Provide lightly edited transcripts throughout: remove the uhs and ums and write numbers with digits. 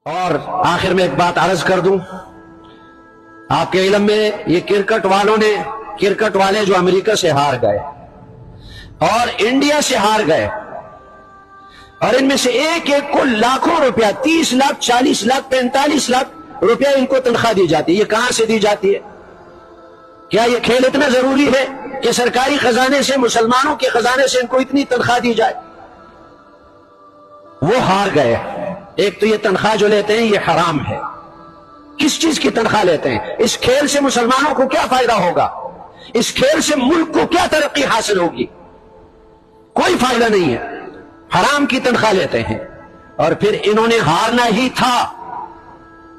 اور آخر میں ایک بات عرض کر دوں، آپ کے علم میں یہ کرکٹ والے جو امریکہ سے ہار گئے اور انڈیا سے ہار گئے، اور ان میں سے ایک ایک کو لاکھوں روپیہ 30 لاکھ 40 لاکھ 45 لاکھ روپیہ ان کو تنخواہ دی جاتی ہے۔ یہ کہاں سے دی جاتی ہے؟ کیا یہ کھیل اتنا ضروری ہے کہ سرکاری خزانے سے، مسلمانوں کے خزانے سے ان کو اتنی تنخواہ دی جائے؟ وہ ہار گئے۔ ایک تو یہ تنخواہ جو لیتے ہیں یہ حرام ہے۔ کس چیز کی تنخواہ لیتے ہیں؟ اس کھیل سے مسلمانوں کو کیا فائدہ ہوگا؟ اس کھیل سے ملک کو کیا ترقی حاصل ہوگی؟ کوئی فائدہ نہیں ہے۔ حرام کی تنخواہ لیتے ہیں، اور پھر انہوں نے ہارنا ہی تھا،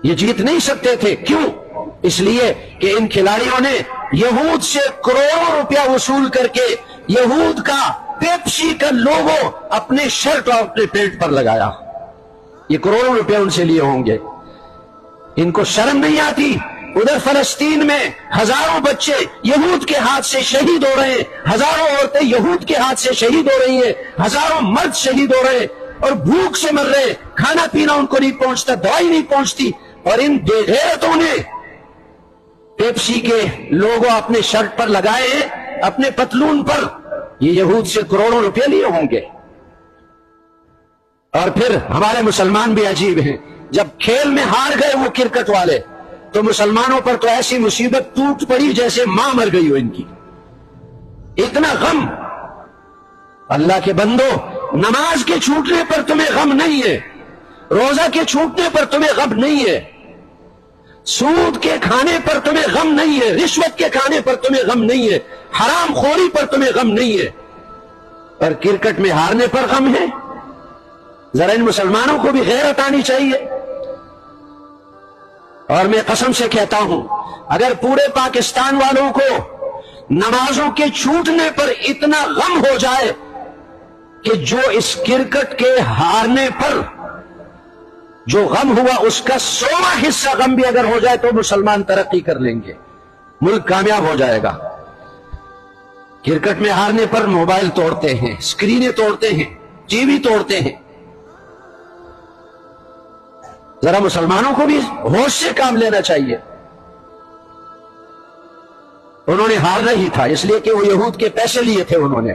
یہ جیت نہیں سکتے تھے۔ کیوں؟ اس لیے کہ ان کھلاڑیوں نے یہود سے کروڑوں روپیہ وصول کر کے یہود کا، پیپسی کا لوگو اپنے شرٹ اور اپنے پینٹ پر لگایا۔ یہ کروڑوں روپیہ ان سے لیے ہوں گے۔ ان کو شرم نہیں آتی؟ ادھر فلسطین میں ہزاروں بچے یہود کے ہاتھ سے شہید ہو رہے ہیں، ہزاروں عورتیں یہود کے ہاتھ سے شہید ہو رہی ہیں، ہزاروں مرد شہید ہو رہے ہیں، اور بھوک سے مر رہے ہیں، کھانا پینا ان کو نہیں پہنچتا، دوائی نہیں پہنچتی، اور ان بے غیرتوں نے پیپسی کے لوگو اپنے شرٹ پر لگائے ہیں، اپنے پتلون پر۔ یہ یہود سے کروڑوں روپے لیے ہوں گے۔ اور پھر ہمارے مسلمان بھی عجیب ہیں، جب کھیل میں ہار گئے وہ کرکٹ والے، تو مسلمانوں پر تو ایسی مصیبت ٹوٹ پڑی جیسے ماں مر گئی ہو ان کی، اتنا غم۔ اللہ کے بندو، نماز کے چھوٹنے پر تمہیں غم نہیں ہے، روزہ کے چھوٹنے پر تمہیں غم نہیں ہے، سود کے کھانے پر تمہیں غم نہیں ہے، رشوت کے کھانے پر تمہیں غم نہیں ہے، حرام خوری پر تمہیں غم نہیں ہے، اور کرکٹ میں ہارنے پر غم ہے۔ ذرا ان مسلمانوں کو بھی غیرت آنی چاہیے۔ اور میں قسم سے کہتا ہوں، اگر پورے پاکستان والوں کو نمازوں کے چھوٹنے پر اتنا غم ہو جائے کہ جو اس کرکٹ کے ہارنے پر جو غم ہوا اس کا 100واں حصہ غم بھی اگر ہو جائے تو مسلمان ترقی کر لیں گے، ملک کامیاب ہو جائے گا۔ کرکٹ میں ہارنے پر موبائل توڑتے ہیں، اسکرینیں توڑتے ہیں، ٹی وی توڑتے ہیں۔ ذرا مسلمانوں کو بھی ہوش سے کام لینا چاہیے۔ انہوں نے ہارنا ہی تھا، اس لیے کہ وہ یہود کے پیسے لیے تھے انہوں نے۔